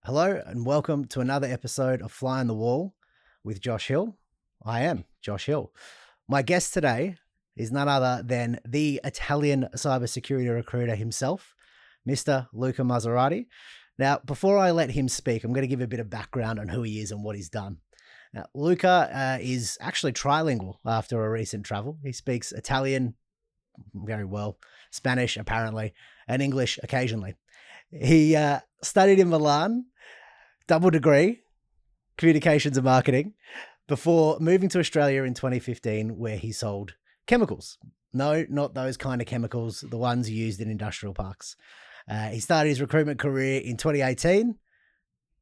Hello and welcome to another episode of Fly on the Wall with Josh Hill. I am Josh Hill. My guest today is none other than the Italian cybersecurity recruiter himself, Mr. Luca Marzorati. Now, before I let him speak, I'm going to give a bit of background on who he is and what he's done. Now, Luca is actually trilingual after a recent travel. He speaks Italian very well, Spanish apparently, and English occasionally. He studied in Milan, double degree, communications and marketing, before moving to Australia in 2015, where he sold chemicals. No, not those kind of chemicals, the ones used in industrial parks. He started his recruitment career in 2018.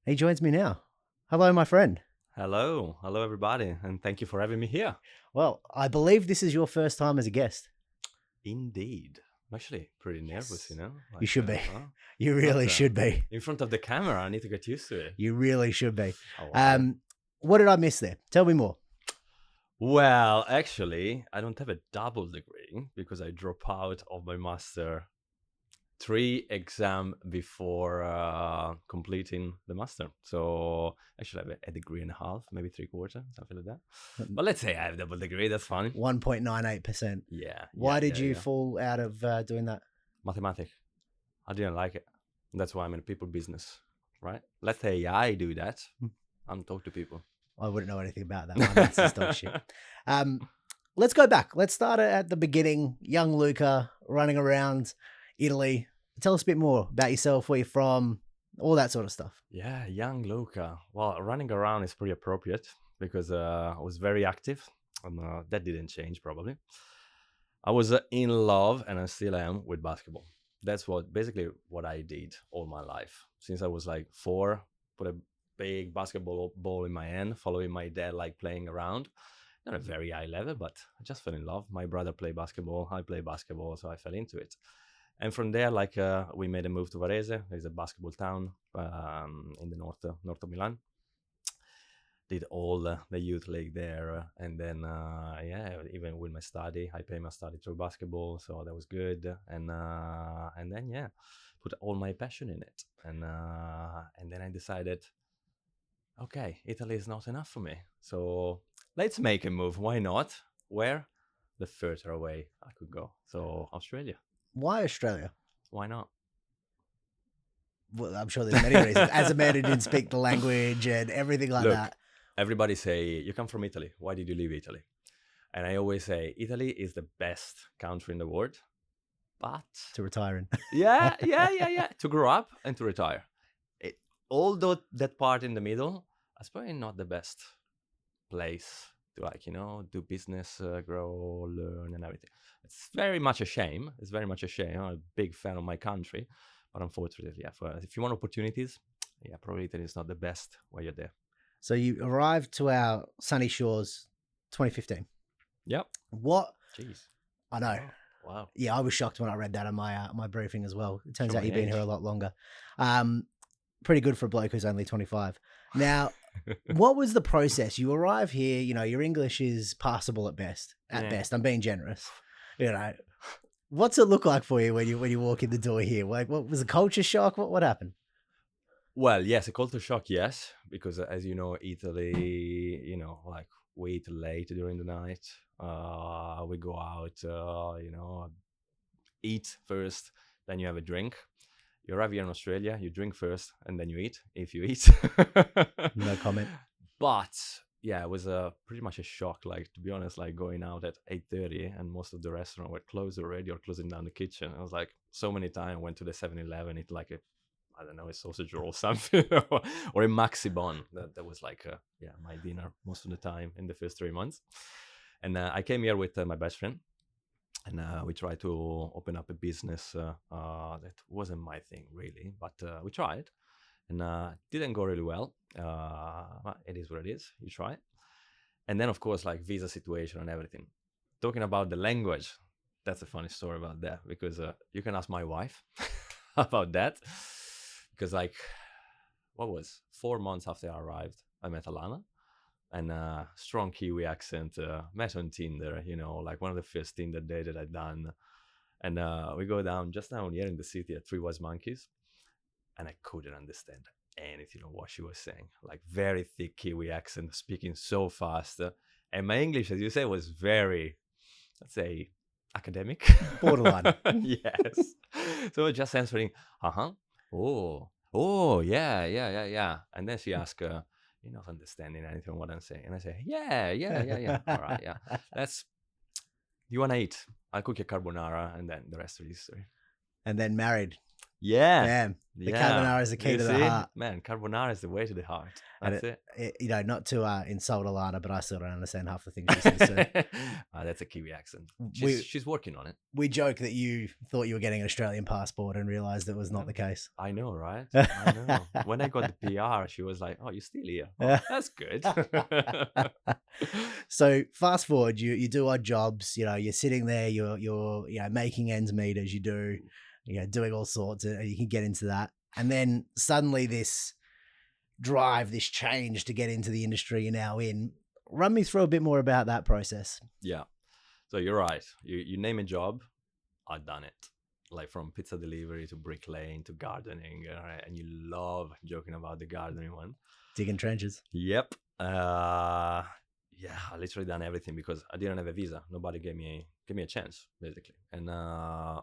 He joins me now. Hello, my friend. Hello everybody, and thank you for having me here. Well, I believe this is your first time as a guest. Indeed. I'm actually pretty nervous, you know? You should be. You really should be. In front of the camera, I need to get used to it. You really should be. Oh, wow. What did I miss there? Tell me more. Well, actually, I don't have a double degree because I dropped out of my master 3 exams before completing the master. So actually I have a degree and a half, maybe 3/4, something like that. But let's say I have a double degree, that's fine. 1.98%. Yeah. Why did you fall out of doing that? Mathematics. I didn't like it. That's why I'm in people business, right? Let's say I do that. I'm talk to people. I wouldn't know anything about that one. That's just dog shit. Let's go back. Let's start at the beginning. Young Luca running around Italy. Tell us a bit more about yourself, where you're from, all that sort of stuff. Yeah, young Luca. Well, running around is pretty appropriate because I was very active, and that didn't change probably. I was in love, and I still am, with basketball. That's basically what I did all my life. Since I was like 4, put a big basketball ball in my hand, following my dad, like playing around. Not a very high level, but I just fell in love. My brother played basketball, I played basketball, so I fell into it. And from there, we made a move to Varese. It's a basketball town in the north of Milan. Did all the youth league there, and then even with my study, I paid my study through basketball, so that was good. And then put all my passion in it, and then I decided, okay, Italy is not enough for me, so let's make a move. Why not? Where? The further away I could go. So Australia. Why Australia? Why not? Well, I'm sure there's many reasons. As a man who didn't speak the language and everything like that. Everybody say, you come from Italy. Why did you leave Italy? And I always say, Italy is the best country in the world, but... To retire in. Yeah. To grow up and to retire. Although that part in the middle, that's probably not the best place to do business, grow, learn, and everything. It's very much a shame. I'm a big fan of my country, but unfortunately, if you want opportunities, probably Italy is not the best while you're there. So you arrived to our sunny shores 2015. Yep. What? Jeez. I know. Oh, wow. Yeah, I was shocked when I read that on my briefing as well. It turns Show out my you've been age. here a lot longer. Pretty good for a bloke who's only 25. Now, what was the process? You arrive here, your English is passable at best. At best, I'm being generous. What's it look like for you when you walk in the door here? Like, what was a culture shock? What happened? Well, yes, a culture shock, yes, because as you know, Italy, we eat late during the night. We go out, eat first, then you have a drink. You arrive here in Australia, you drink first, and then you eat, if you eat. No comment. But yeah, it was pretty much a shock. To be honest, going out at 8:30 and most of the restaurant were closed already or closing down the kitchen. I was so many times I went to the 7-Eleven, eat a sausage roll or something, or a Maxi Bon. That was my dinner most of the time in the first 3 months. And I came here with my best friend. And we tried to open up a business that wasn't my thing, really. But we tried. And didn't go really well. But it is what it is. You try. And then, of course, visa situation and everything. Talking about the language, that's a funny story about that. Because you can ask my wife about that. Because, 4 months after I arrived, I met Alana. And strong Kiwi accent, met on Tinder, one of the first Tinder dates that I'd done. And we go just down here in the city at Three Wise Monkeys. And I couldn't understand anything of what she was saying. Like very thick Kiwi accent, speaking so fast. And my English, as you say, was very, let's say, academic. Borderline. Yes. So just answering, uh-huh. Oh, yeah. And then she asked, you're not understanding anything what I'm saying. And I say, yeah. All right, yeah. You want to eat? I'll cook you carbonara, and then the rest is history. And then married. Yeah. Bam. The Yeah. carbonara is the key You to the see? heart. Man, carbonara is the way to the heart. And That's it. You know, not to insult Alana, but I still don't understand half the things she says. So That's a Kiwi accent. We- She's working on it. we joke that you thought you were getting an Australian passport and realized it was not the case. I know, right? I know. When I got the PR, she was like, "Oh, you're still here. Oh, that's good." So fast forward, you do odd jobs. You know, you're sitting there, you're you know, making ends meet as you do, you know, doing all sorts, and you can get into that. And then suddenly this drive, this change to get into the industry you're now in. Run me through a bit more about that process. Yeah. So you're right. You name a job, I've done it. Like from pizza delivery to bricklaying to gardening, right? And you love joking about the gardening one. Digging trenches. Yep. Yeah, I literally done everything because I didn't have a visa. Nobody gave me a chance, basically. And I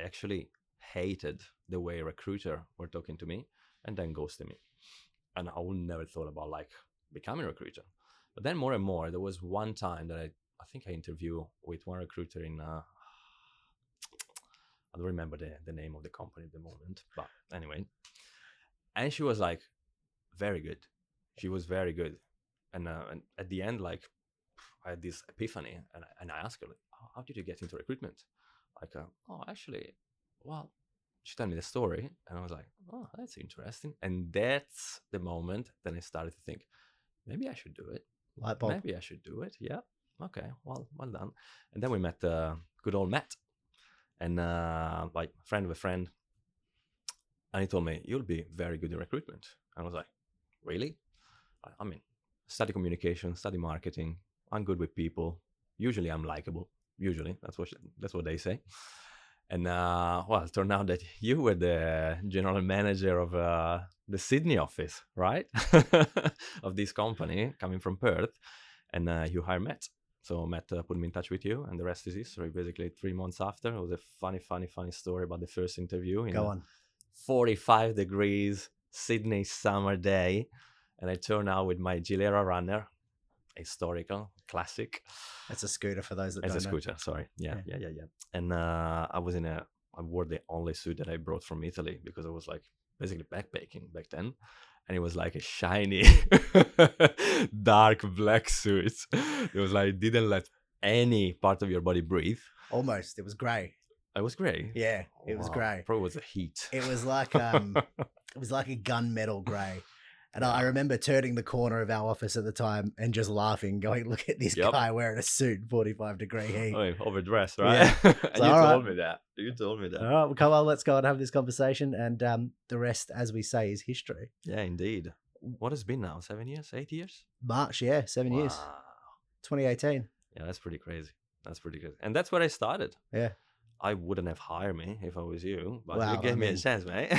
actually hated the way a recruiter were talking to me and then ghosted me. And I would never thought about like becoming a recruiter. But then more and more, there was one time that I think I interviewed with one recruiter in, I don't remember the name of the company at the moment, but anyway. And she was like, very good. She was very good. And at the end, like, I had this epiphany, and I asked her, like, how did you get into recruitment? Like, actually, well, she told me the story, and I was like, oh, that's interesting. And that's the moment that I started to think, maybe I should do it. Light bulb. Maybe I should do it. Yeah. Okay. Well done. And then we met good old Matt, and like friend of a friend, and he told me, you'll be very good in recruitment. And I was like, really? I mean, study communication, study marketing. I'm good with people. Usually I'm likable. Usually, that's what they say. And well, it turned out that you were the general manager of the Sydney office, right? Of this company coming from Perth. And you hired Matt. So Matt put me in touch with you, and the rest is history. Basically, 3 months after, it was a funny story about the first interview. Go on. 45 degrees, Sydney summer day. And I turned out with my Gilera runner, historical, classic. That's a scooter for those that It's don't a scooter, sorry. Yeah. And I wore the only suit that I brought from Italy because I was like basically backpacking back then. And it was like a shiny, dark black suit. It was like, didn't let any part of your body breathe. Almost. It was grey. It was grey. Yeah, it was grey. Probably was the heat. It was like it was like a gunmetal grey. And I remember turning the corner of our office at the time and just laughing, going, look at this guy wearing a suit, 45-degree heat. I mean, overdressed, right? Yeah. And so, you told me that. All right, well, come on, let's go and have this conversation. And the rest, as we say, is history. Yeah, indeed. What has been now? 7 years? 8 years? March, yeah, 7 years. 2018. Yeah, that's pretty crazy. And that's where I started. Yeah. I wouldn't have hired me if I was you, but well, you gave me a chance, mate.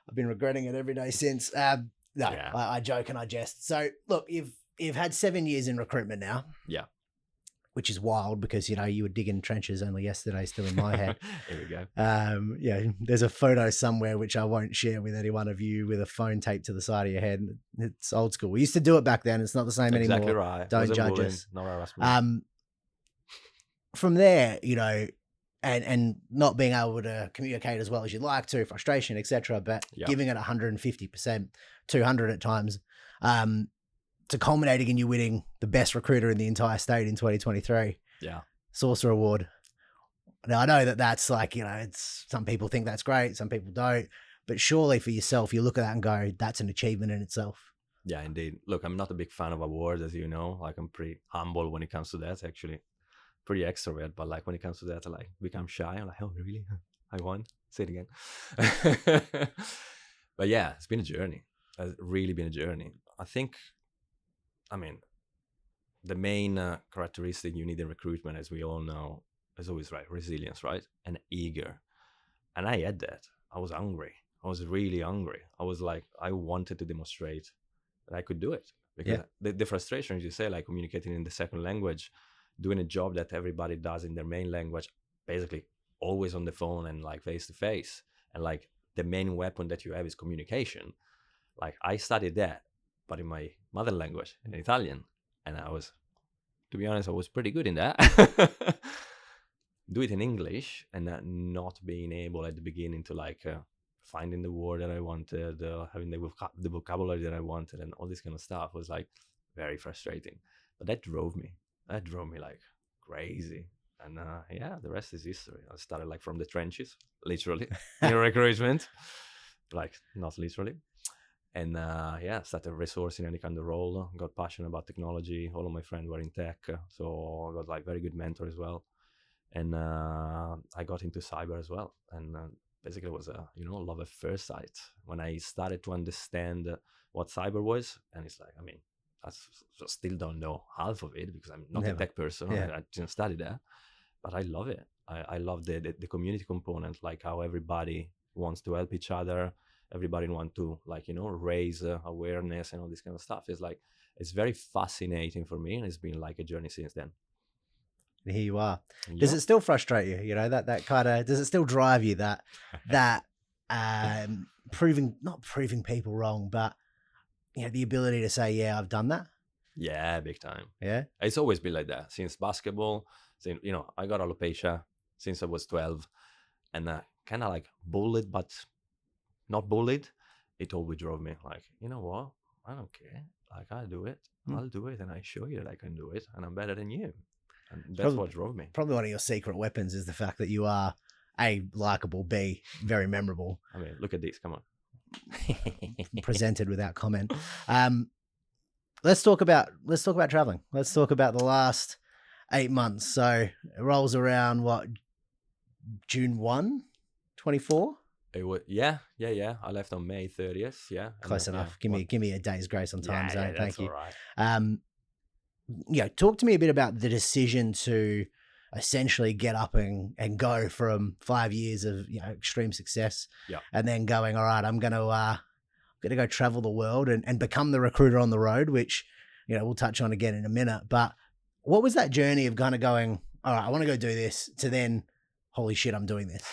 I've been regretting it every day since. I joke and I jest. So look, you've had 7 years in recruitment now. Yeah. Which is wild because, you know, you were digging trenches only yesterday, still in my head. Here we go. Yeah, there's a photo somewhere which I won't share with any one of you with a phone taped to the side of your head. It's old school. We used to do it back then. It's not the same anymore. Exactly right. Don't judge us. No harassment. From there, you know, and not being able to communicate as well as you'd like to, frustration, etc. But giving it 150%, 200 at times, to culminating in you winning the best recruiter in the entire state in 2023. Yeah. Saucer Award. Now, I know that's like, you know, it's some people think that's great, some people don't. But surely for yourself, you look at that and go, that's an achievement in itself. Yeah, indeed. Look, I'm not a big fan of awards, as you know. Like, I'm pretty humble when it comes to that, actually. Pretty extrovert, but like when it comes to that, I like become shy. I'm like, oh, really? I won? Say it again. But yeah, it's been a journey. It's really been a journey. I mean, the main characteristic you need in recruitment, as we all know, is always right, resilience, right? And eager. And I had that. I was hungry. I was really hungry. I was like, I wanted to demonstrate that I could do it. Because the frustration, as you say, like communicating in the second language, doing a job that everybody does in their main language, basically always on the phone and like face to face. And like the main weapon that you have is communication. Like I studied that, but in my mother language, in Italian. And I was, to be honest, I was pretty good in that. Do it in English and not being able at the beginning to like finding the word that I wanted, having the vocabulary that I wanted, and all this kind of stuff was like very frustrating. But that drove me. That drove me like crazy. And the rest is history. I started like from the trenches, literally, in recruitment, like not literally. And started resourcing any kind of role. Got passionate about technology. All of my friends were in tech, so I got like very good mentor as well. And I got into cyber as well. And basically it was a love at first sight when I started to understand what cyber was. And it's like, I mean, I still don't know half of it because I'm not a tech person. I didn't study that, but I love it. I love the community component, like how everybody wants to help each other. Everybody want to raise awareness and all this kind of stuff. It's like, it's very fascinating for me. And it's been like a journey since then. And here you are. Does it still frustrate you? That kind of, does it still drive you that not proving people wrong, but the ability to say, yeah, I've done that. Yeah, big time. Yeah. It's always been like that since basketball. Since, I got alopecia since I was 12 and kind of like bullied, but not bullied. It always drove me like, you know what? I don't care. Like I'll do it. I'll do it. And I show you that I can do it and I'm better than you. And that's what drove me. Probably one of your secret weapons is the fact that you are A, likable, B, very memorable. I mean, look at this. Come on. Presented without comment. Let's talk about traveling. Let's talk about the last 8 months. So it rolls around June 1, 24? It was, yeah. I left on May 30th. Yeah. Close enough. Give me a day's grace on time zone. Thank you. All right. Talk to me a bit about the decision to essentially get up and go from 5 years of extreme success, and then going, all right, I'm gonna go travel the world and become the recruiter on the road, which we'll touch on again in a minute. But what was that journey of kind of going, all right, I want to go do this, to then, holy shit, I'm doing this?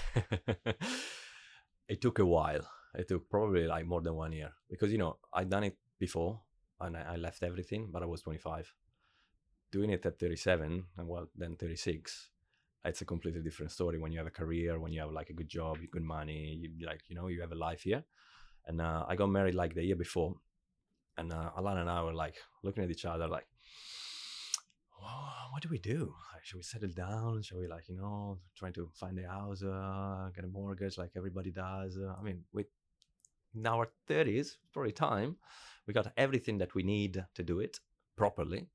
It took a while. It took probably like more than 1 year because I'd done it before and I left everything, but I was 25. Doing it at 37 and then 36, it's a completely different story when you have a career, when you have like a good job, good money, you have a life here. And I got married like the year before, and Alana and I were like looking at each other like, what do we do? Like, should we settle down? Should we trying to find a house, get a mortgage like everybody does? I mean, in our 30s, probably time, we got everything that we need to do it properly.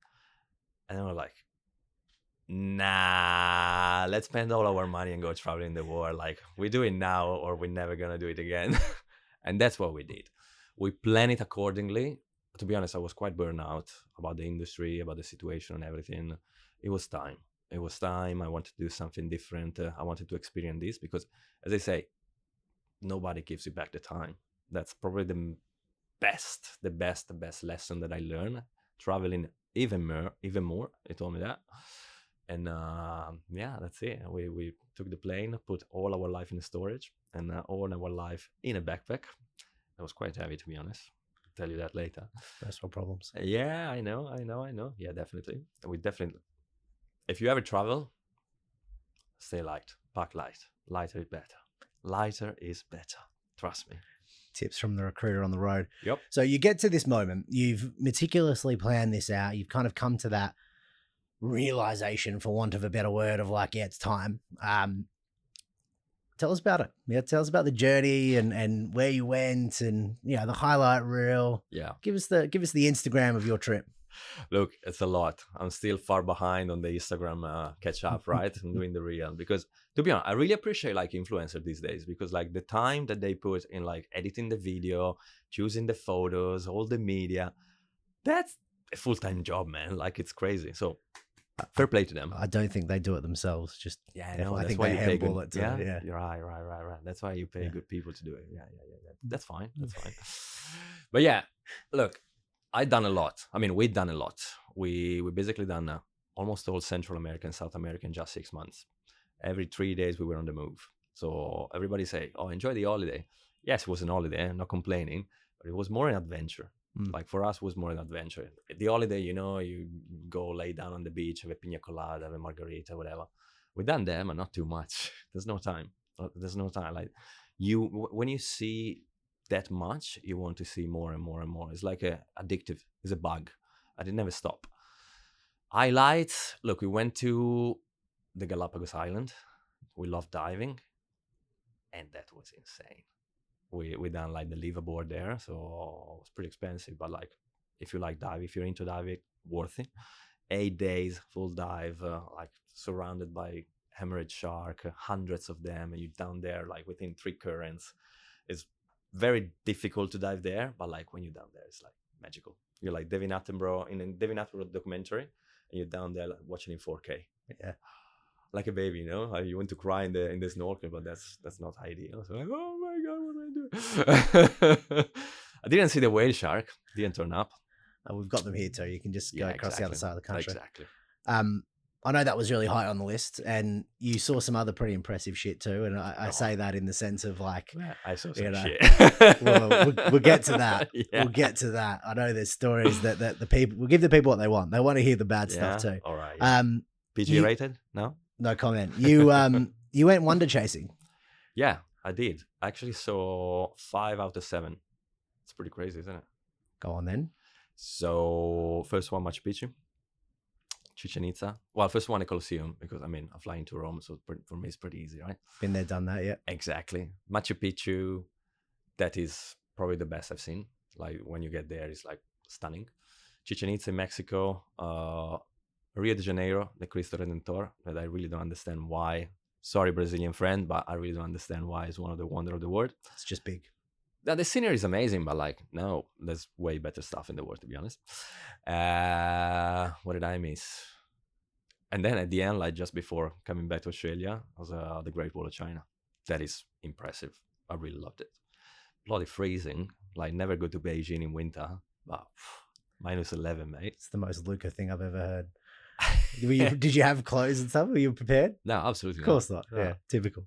And then we're like, nah, let's spend all our money and go traveling the world. Like, we do it now or we're never going to do it again. And that's what we did. We planned it accordingly. To be honest, I was quite burned out about the industry, about the situation and everything. It was time. I wanted to do something different. I wanted to experience this because, as I say, nobody gives you back the time. That's probably the best lesson that I learned. Traveling even more. He told me that. And that's it. We took the plane, put all our life in storage and all our life in a backpack. It was quite heavy, to be honest. I'll tell you that later. First world problems. Yeah, I know. Yeah, definitely. If you ever travel, stay light, pack light. Lighter is better. Trust me. Tips from the recruiter on the road. Yep. So you get to this moment, you've meticulously planned this out. You've kind of come to that realization, for want of a better word, of like, yeah, it's time. Tell us about it. Yeah. Tell us about the journey and where you went and, the highlight reel. Yeah. Give us the Instagram of your trip. Look, it's a lot. I'm still far behind on the Instagram catch up, right? I'm doing the reel because, to be honest, I really appreciate like influencers these days because like the time that they put in like editing the video, choosing the photos, all the media, that's a full-time job, man. Like it's crazy. So Fair play to them. I don't think they do it themselves. Just Yeah, I no, that's think why they you pay handball good. it to Yeah, it. Yeah. you're right. That's why you pay Yeah. good people to do it. Yeah. That's fine. That's fine. But yeah, look, I've done a lot. I mean, we've done a lot. We basically done almost all Central America and South America in just 6 months. Every 3 days we were on the move. So everybody say, "Oh, enjoy the holiday." Yes, it was an holiday. Not complaining, but it was more an adventure. Like for us, it was more an adventure. The holiday, you go lay down on the beach, have a pina colada, have a margarita, whatever. We done them, but not too much. There's no time. There's no time. Like when you see that much, you want to see more and more and more. It's like addictive. It's a bug. And it never stop. Highlights. Look, we went to the Galapagos Island. We love diving, and that was insane. We done like the liveaboard there, so it was pretty expensive. But like, if you like dive, if you're into diving, worth it. 8 days full dive, like surrounded by hemorrhage shark, hundreds of them, and you're down there like within 3 currents. It's very difficult to dive there, but like when you're down there, it's like magical. You're like David Attenborough in a David Attenborough documentary, and you're down there like, watching in 4K. Yeah. Like a baby, you want to cry in the snorkel, but that's not ideal. So like, oh my god, what do I do? I didn't see the whale shark. Didn't turn up. We've got them here too. You can just go across the other side of the country. Exactly. I know that was really high on the list, and you saw some other pretty impressive shit too. And I say that in the sense of like, I saw some shit. we'll get to that. Yeah. We'll get to that. I know there's stories that the people will give the people what they want. They want to hear the bad stuff too. All right. Yeah. PG rated? No comment. You went wonder chasing. Yeah, I did. I actually saw 5 out of 7. It's pretty crazy, isn't it? Go on then. So first one, Machu Picchu, Chichen Itza. Well, first one, the Colosseum, because I'm flying to Rome, so for me it's pretty easy, right? Been there, done that, yeah. Exactly. Machu Picchu, that is probably the best I've seen. Like when you get there, it's like stunning. Chichen Itza in Mexico, Rio de Janeiro, the Cristo Redentor, that I really don't understand why. Sorry, Brazilian friend, but I really don't understand why it's one of the wonder of the world. It's just big. Now, the scenery is amazing, but like, no, there's way better stuff in the world, to be honest. What did I miss? And then at the end, like just before coming back to Australia, was the Great Wall of China. That is impressive. I really loved it. Bloody freezing. Like, never go to Beijing in winter, but -11, mate. It's the most Luca thing I've ever heard. Did you have clothes and stuff? Were you prepared? No, absolutely Of course not. Yeah, typical.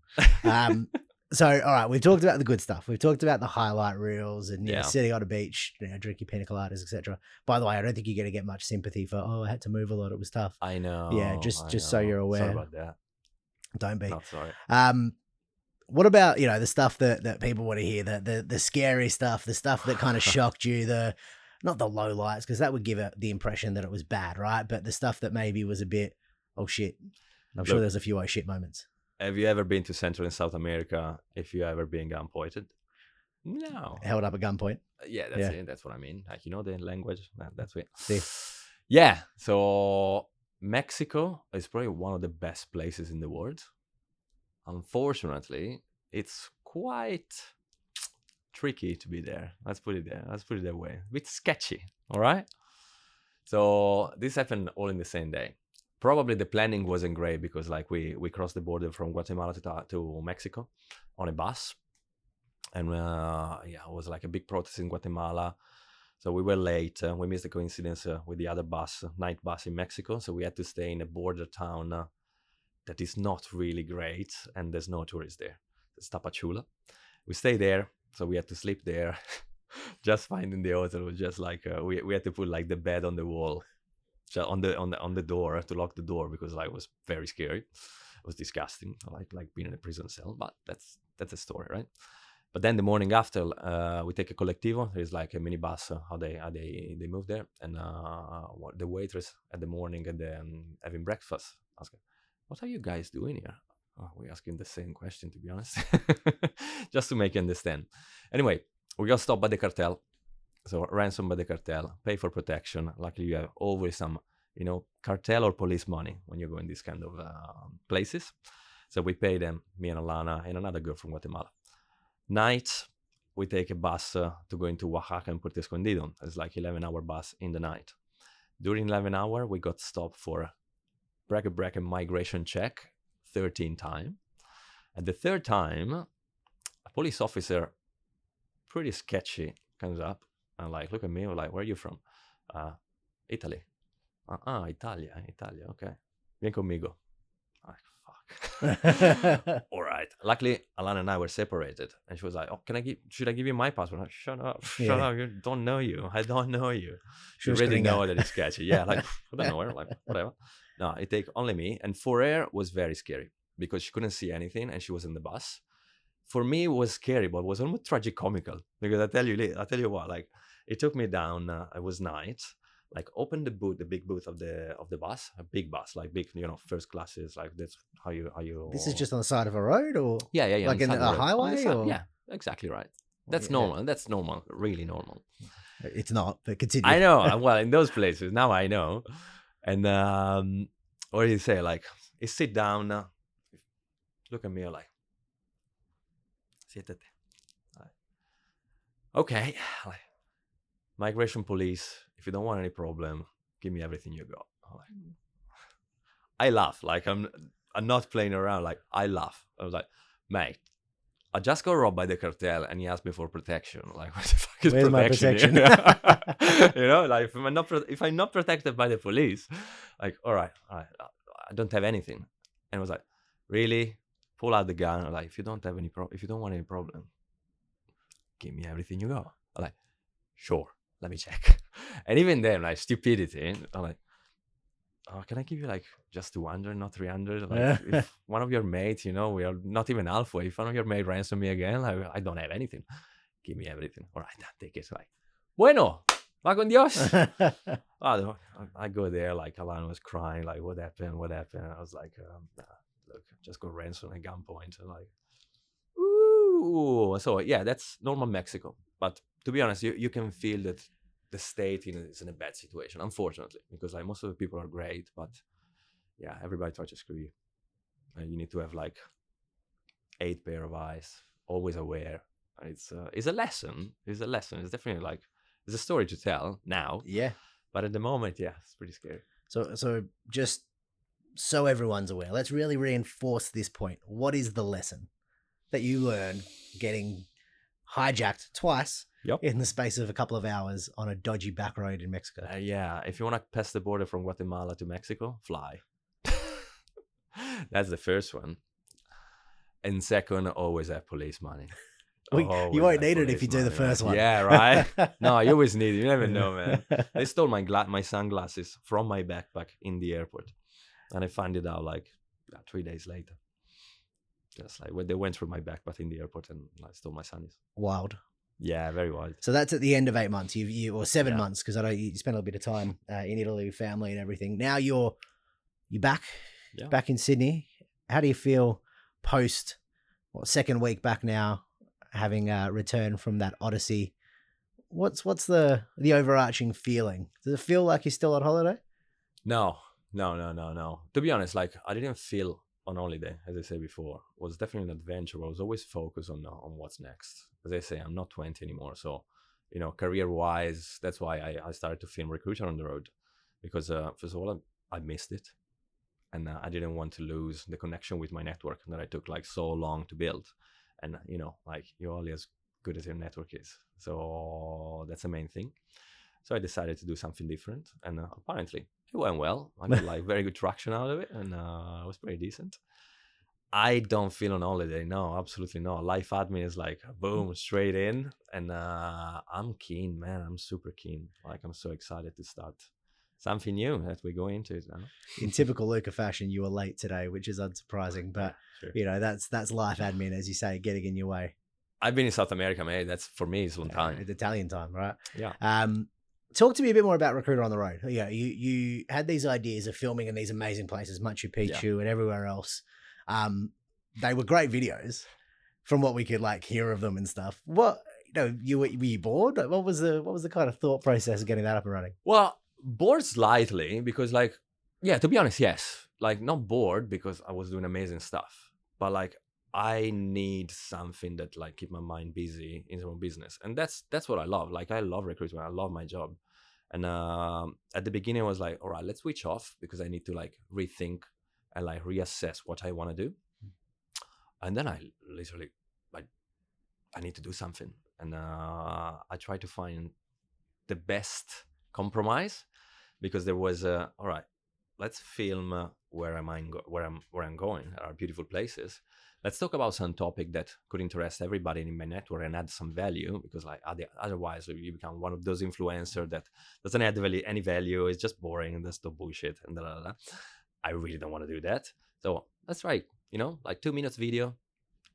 So, all right, we've talked about the good stuff. We've talked about the highlight reels and sitting on a beach, drinking pina coladas, etc. By the way, I don't think you're going to get much sympathy for, I had to move a lot. It was tough. I know. Yeah, just so you're aware. Sorry about that. Don't be. Not sorry. What about, the stuff that people want to hear, the scary stuff, the stuff that kind of shocked you, not the low lights, because that would give it the impression that it was bad, right? But the stuff that maybe was a bit, oh shit. I'm sure there's a few oh shit moments. Have you ever been to Central and South America if you ever been gun pointed? No. Held up at gunpoint? Yeah, that's it. That's what I mean. Like, the language, that's it. See? Yeah, so Mexico is probably one of the best places in the world. Unfortunately, it's quite tricky to be there. Let's put it that way. A bit sketchy, all right? So this happened all in the same day. Probably the planning wasn't great because like we crossed the border from Guatemala to Mexico on a bus. And it was like a big protest in Guatemala. So we were late. We missed the coincidence with the other bus, night bus in Mexico. So we had to stay in a border town that is not really great. And there's no tourists there. It's Tapachula. We stayed there. So we had to sleep there. Just finding the hotel was just like, we had to put like the bed on the wall. On the door to lock the door because like it was very scary. It was disgusting, like being in a prison cell. But that's a story, right? But then the morning after, we take a collectivo. There's like a minibus. How they move there, and the waitress at the morning and then having breakfast ask, "What are you guys doing here?" We're asking the same question, to be honest, just to make you understand. Anyway, we got stopped by the cartel. So ransom by the cartel, pay for protection. Luckily, you have always some, cartel or police money when you go in these kind of places. So we pay them, me and Alana and another girl from Guatemala. Night, we take a bus to go into Oaxaca and Puerto Escondido. It's like 11-hour bus in the night. During 11 hour, we got stopped for bracket migration check 13 times. At the third time, a police officer, pretty sketchy, comes up and like, look at me, like, where are you from? Italy. Italia, okay. Vieni conmigo. Like, fuck. All right. Luckily, Alana and I were separated, and she was like, "Oh, should I give you my passport?" I'm like, shut up. I don't know you. I don't know you. She already know that it's sketchy. Yeah, like I don't know her. Like whatever. No, it take only me. And for her was very scary because she couldn't see anything, and she was in the bus. For me, it was scary, but it was almost tragicomical because I tell you what. Like it took me down. It was night. Like open the big booth of the bus, a big bus, like big, first classes, like that's how you. This is just on the side of a road, or yeah, like in a highway, or yeah, exactly right. That's normal. That's normal, really normal. It's not, but continue. I know. Well, in those places now I know, and what do you say? Like, you sit down, look at me, like, siéntate. Okay, like, migration police. If you don't want any problem, give me everything you got. I laugh. Like I'm not playing around. Like I laugh. I was like, mate, I just got robbed by the cartel and he asked me for protection. Like, what the fuck is protection? My protection? Like if I'm not protected by the police, like, all right, I don't have anything. And I was like, really? Pull out the gun. I'm like, if you don't want any problem, give me everything you got. I'm like, sure. Let me check. And even then, like stupidity, I'm like, oh, can I give you like just 200, not 300? Like if one of your mates, we are not even halfway. If one of your mates ransom me again, like, I don't have anything. Give me everything. All right, take it. Like, bueno, va con Dios. I go there, like Alana was crying, like, what happened? I was like, look, just got ransom at gunpoint. And like, ooh. So yeah, that's normal Mexico. But to be honest, you can feel that the state is in a bad situation, unfortunately, because like most of the people are great, but yeah, everybody tries to screw you. You need to have like 8 pair of eyes, always aware. It's a lesson. It's definitely like it's a story to tell now. Yeah, but at the moment, yeah, it's pretty scary. So just so everyone's aware, let's really reinforce this point. What is the lesson that you learned getting hijacked twice in the space of a couple of hours on a dodgy back road in Mexico? Yeah, if you want to pass the border from Guatemala to Mexico, fly. That's the first one. And second, always have police money. You won't need it if you do the first one. Yeah, right? No, you always need it. You never know, man. They stole my sunglasses from my backpack in the airport. And I found it out like 3 days later. Just like when they went through my backpack in the airport and I stole my sunnies. Wild. Yeah, very wild. So that's at the end of 8 months, or 7 months, because I know you spent a little bit of time in Italy with family and everything. Now you're back in Sydney. How do you feel post second week back now, having returned from that odyssey? What's the overarching feeling? Does it feel like you're still on holiday? No. To be honest, like I didn't feel on holiday, as I said before. It was definitely an adventure. I was always focused on what's next. As I say, I'm not 20 anymore, so career-wise, that's why I started to film Recruiter on the road, because first of all, I missed it, and I didn't want to lose the connection with my network that I took like so long to build, and like you're only as good as your network is, so that's the main thing. So I decided to do something different, and apparently it went well. I got like very good traction out of it, and it was pretty decent. I don't feel on holiday. No, absolutely not. Life admin is like boom, straight in, and I'm keen, man. I'm super keen. Like I'm so excited to start something new that we go into it now. In typical Luca fashion, you were late today, which is unsurprising, but sure. That's life admin, as you say, getting in your way. I've been in South America, mate. That's for me, it's long time. It's Italian time, right? Yeah. Talk to me a bit more about Recruiter on the Road. Yeah, you had these ideas of filming in these amazing places, Machu Picchu and everywhere else. They were great videos from what we could like hear of them and stuff. What, were you bored? What was the kind of thought process of getting that up and running? Well, bored slightly because to be honest, yes. Like not bored because I was doing amazing stuff, but like I need something that like keep my mind busy in my business. And that's what I love. Like I love recruitment. I love my job. And at the beginning, I was like, all right, let's switch off because I need to like rethink and like reassess what I want to do. And then I literally like, I need to do something. And I try to find the best compromise because there was all right, let's film where I'm going. There are beautiful places. Let's talk about some topic that could interest everybody in my network and add some value, because like otherwise you become one of those influencers that doesn't add any value. It's just boring and that's the bullshit and da, da, da. I really don't want to do that. So let's try, like 2 minutes video,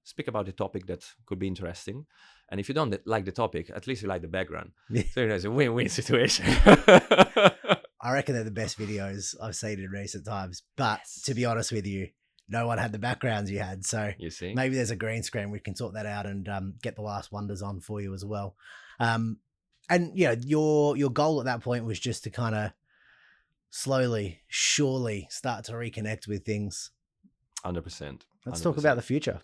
speak about the topic that could be interesting. And if you don't like the topic, at least you like the background. So it's a win-win situation. I reckon they're the best videos I've seen in recent times. But to be honest with you, no one had the backgrounds you had. So you see, maybe there's a green screen. We can sort that out and get the last wonders on for you as well. And your goal at that point was just to kind of slowly, surely start to reconnect with things. 100%. Let's talk about the future.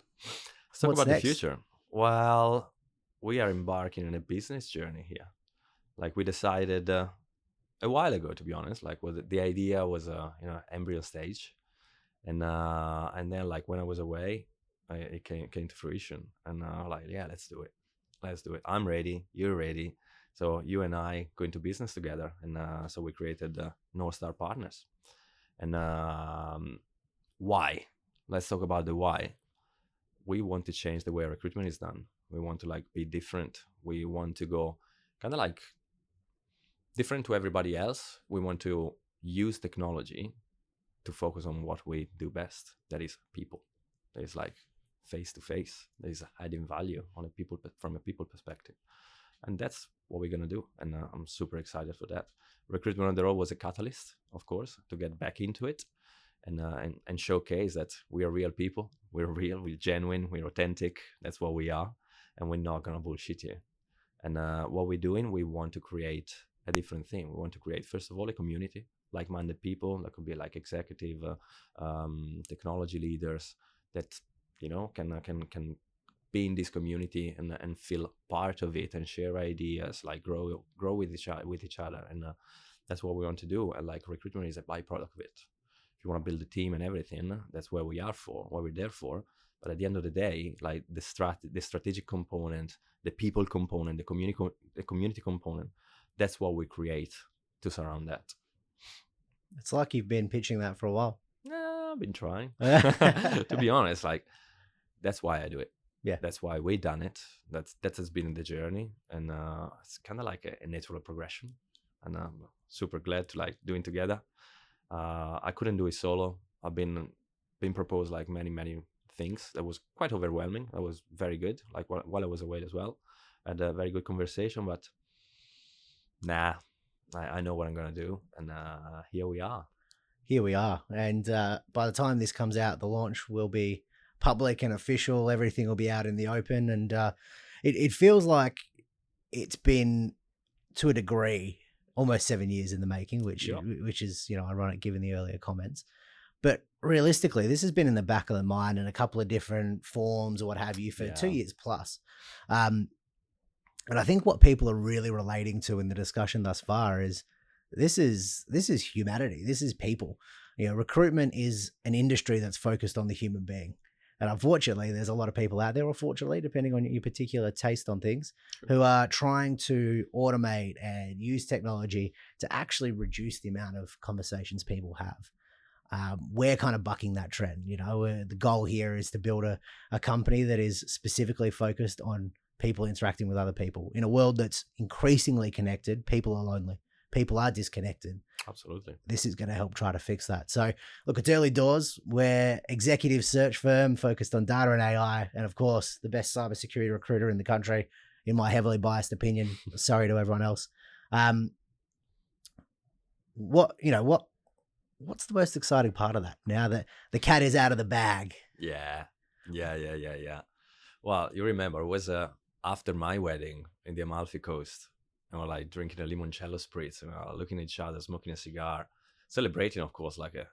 Let's talk about the future. Well, we are embarking on a business journey here. Like we decided a while ago, to be honest. Like the idea was embryo stage, and then like when I was away, it came to fruition, and like yeah, let's do it. I'm ready. You're ready. So you and I go into business together, and so we created North Star Partners. And why? Let's talk about the why. We want to change the way recruitment is done. We want to like be different. We want to go kind of like different to everybody else. We want to use technology to focus on what we do best. That is people. That is like face to face. That is adding value from a people perspective. And that's what we're going to do. And I'm super excited for that. Recruitment on the Road was a catalyst, of course, to get back into it and showcase that we are real people. We're real, we're genuine, we're authentic. That's what we are. And we're not going to bullshit you. And what we're doing, we want to create a different thing. We want to create, first of all, a community, like-minded people that could be like executive, technology leaders that, can be in this community and feel part of it and share ideas, like grow with each other. And that's what we want to do. And like recruitment is a byproduct of it. If you want to build a team and everything, that's what we're there for. But at the end of the day, like the strategic component, the people component, the community component, that's what we create to surround that. It's like you've been pitching that for a while. Yeah, I've been trying. To be honest, like that's why I do it. Yeah, that's why we done it. That has been the journey, and it's kind of like a natural progression. And I'm super glad to like doing together. I couldn't do it solo. I've been proposed like many things. That was quite overwhelming. That was very good. Like while I was away as well, I had a very good conversation. But I know what I'm gonna do, and here we are. And by the time this comes out, the launch will be public and official. Everything will be out in the open, and it feels like it's been, to a degree, almost 7 years in the making, which is ironic given the earlier comments. But realistically, this has been in the back of the mind in a couple of different forms or what have you for 2 years plus. And I think what people are really relating to in the discussion thus far is this is humanity. This is people. Recruitment is an industry that's focused on the human being. And unfortunately, there's a lot of people out there, or fortunately, depending on your particular taste on things, who are trying to automate and use technology to actually reduce the amount of conversations people have. We're kind of bucking that trend. The goal here is to build a company that is specifically focused on people interacting with other people. In a world that's increasingly connected, people are lonely. People are disconnected. Absolutely. This is going to help try to fix that. So look, it's early doors. We're executive search firm focused on data and AI. And of course, the best cybersecurity recruiter in the country, in my heavily biased opinion. Sorry to everyone else. What's the most exciting part of that now that the cat is out of the bag? Yeah. Well, you remember, it was after my wedding in the Amalfi Coast. And we're like drinking a limoncello spritz and looking at each other, smoking a cigar, celebrating, of course, like a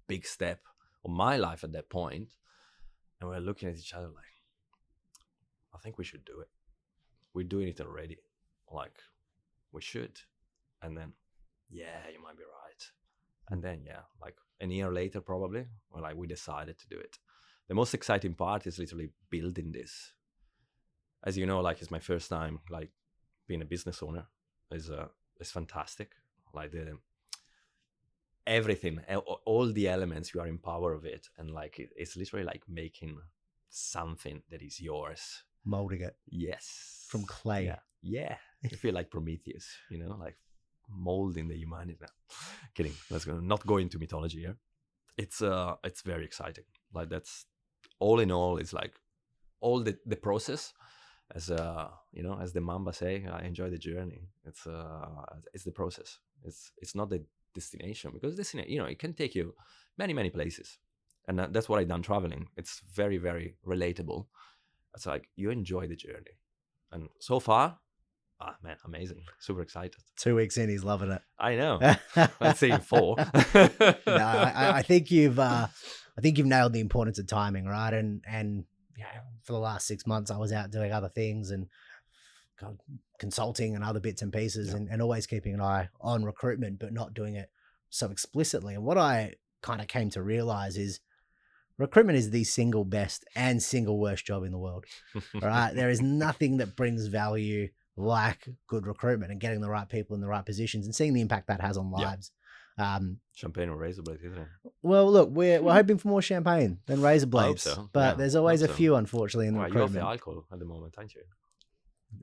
big step of my life at that point. And we're looking at each other like, I think we should do it. We're doing it already. Like, we should. And then, yeah, you might be right. And then, yeah, like a year later, probably, well, like we decided to do it. The most exciting part is literally building this. As you know, like it's my first time, like being a business owner is fantastic. Like everything, all the elements, you are in power of it. And like, it's literally like making something that is yours. Molding it. Yes. From clay. Yeah. Yeah. You feel like Prometheus, you know, like molding the humanity. No. Kidding. Let's not go into mythology here. It's very exciting. Like that's all in all, it's like all the process, as you know, as the Mamba say, I enjoy the journey. It's the process. It's not the destination, because destination, you know, it can take you many places, and that's what I done traveling. It's very, very relatable. It's like you enjoy the journey, and so far, man, amazing, super excited. 2 weeks in, he's loving it. I know. Let's say 4. No, I think you've nailed the importance of timing, right? And yeah, for the last 6 months, I was out doing other things and consulting and other bits and pieces, and always keeping an eye on recruitment, but not doing it so explicitly. And what I kind of came to realize is recruitment is the single best and single worst job in the world. Right? There is nothing that brings value like good recruitment and getting the right people in the right positions and seeing the impact that has on lives. Champagne or razor blades, isn't it? Well, look, we're hoping for more champagne than razor blades, so. But there's always a few, unfortunately, in the recruitment. You're off the alcohol at the moment, aren't you?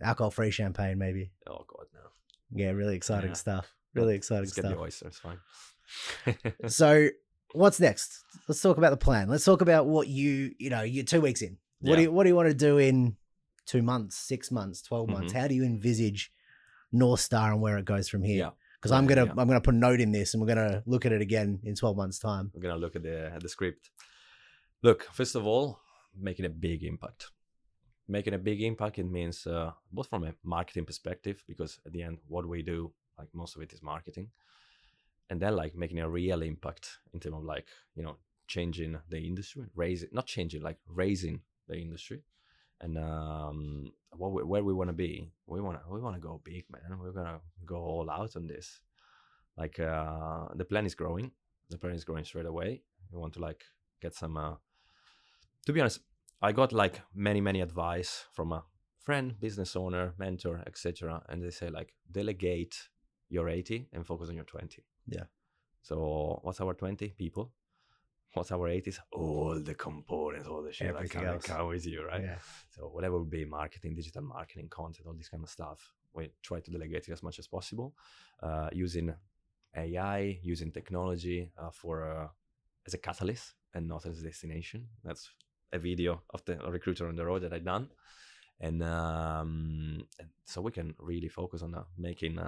Alcohol-free champagne, maybe. Oh God, no. Yeah, really exciting stuff. Really exciting Let's stuff. Get the oysters, fine. So, what's next? Let's talk about the plan. Let's talk about what you're 2 weeks in. What do you want to do in 2 months, 6 months, 12 months? How do you envisage North Star and where it goes from here? Because I'm gonna put a note in this, and we're gonna look at it again in 12 months' time. We're gonna look at the script. Look, first of all, making a big impact. Making a big impact, it means both from a marketing perspective, because at the end, what we do, like most of it is marketing, and then like making a real impact in terms of like, you know, changing the industry, raising the industry, and where we want to be. We want to go big, man. We're gonna go all out on this. Like the plan is growing. The plan is growing straight away. We want to like get some. To be honest, I got like many advice from a friend, business owner, mentor, etc. And they say like delegate your 80 and focus on your 20. Yeah. So what's our 20? People. What's our 80s? All the components, all the shit that come with you, right? Yeah. So whatever would be marketing, digital marketing, content, all this kind of stuff, we try to delegate it as much as possible, using AI, using technology as a catalyst and not as a destination. That's a video of the recruiter on the road that I done, and so we can really focus on making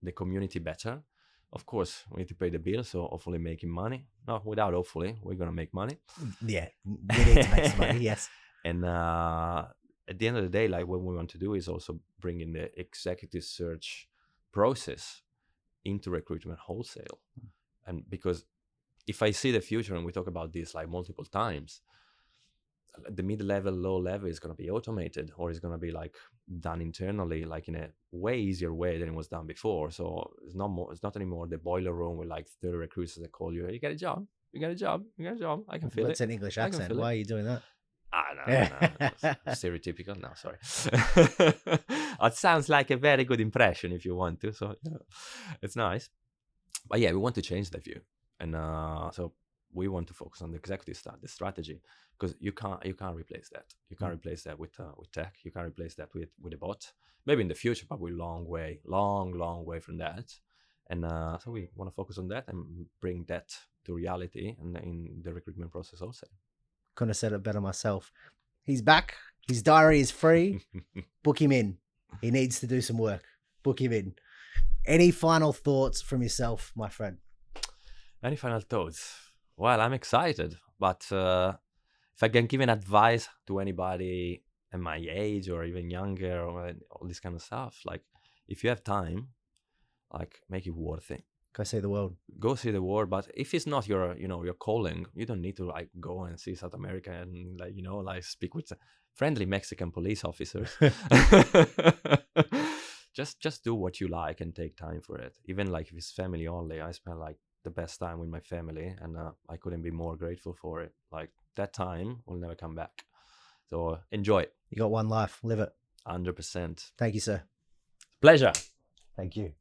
the community better. Of course, we need to pay the bill, so hopefully making money. No, without hopefully, we're gonna make money. Yeah, we need to make some money. Yes. And at the end of the day, like what we want to do is also bring in the executive search process into recruitment wholesale, and because if I see the future, and we talk about this like multiple times, the mid-level, low-level is going to be automated, or is going to be like done internally, like in a way easier way than it was done before. So it's not anymore the boiler room with like 30 recruiters that call you, hey, you got a job, I can feel it. It's an English accent. Why are you doing that? No. Stereotypical. No, sorry. It sounds like a very good impression if you want to. So it's nice. But yeah, we want to change that view. And so we want to focus on the executive stuff, the strategy, because you can't replace that. You can't replace that with tech. You can't replace that with a bot. Maybe in the future, but we're long way from that. And so we want to focus on that and bring that to reality and in the recruitment process also. Couldn't have said it better myself. He's back. His diary is free. Book him in. He needs to do some work. Book him in. Any final thoughts from yourself, my friend? Any final thoughts? Well, I'm excited, but if I can give an advice to anybody at my age or even younger or all this kind of stuff, like if you have time, like make it worth it. Go see the world. Go see the world, but if it's not your calling, you don't need to like go and see South America and like speak with friendly Mexican police officers. just do what you like and take time for it. Even like if it's family only, I spend like the best time with my family, and I couldn't be more grateful for it. Like that time will never come back. So enjoy it. You got one life, live it. 100%. Thank you, sir. Pleasure. Thank you.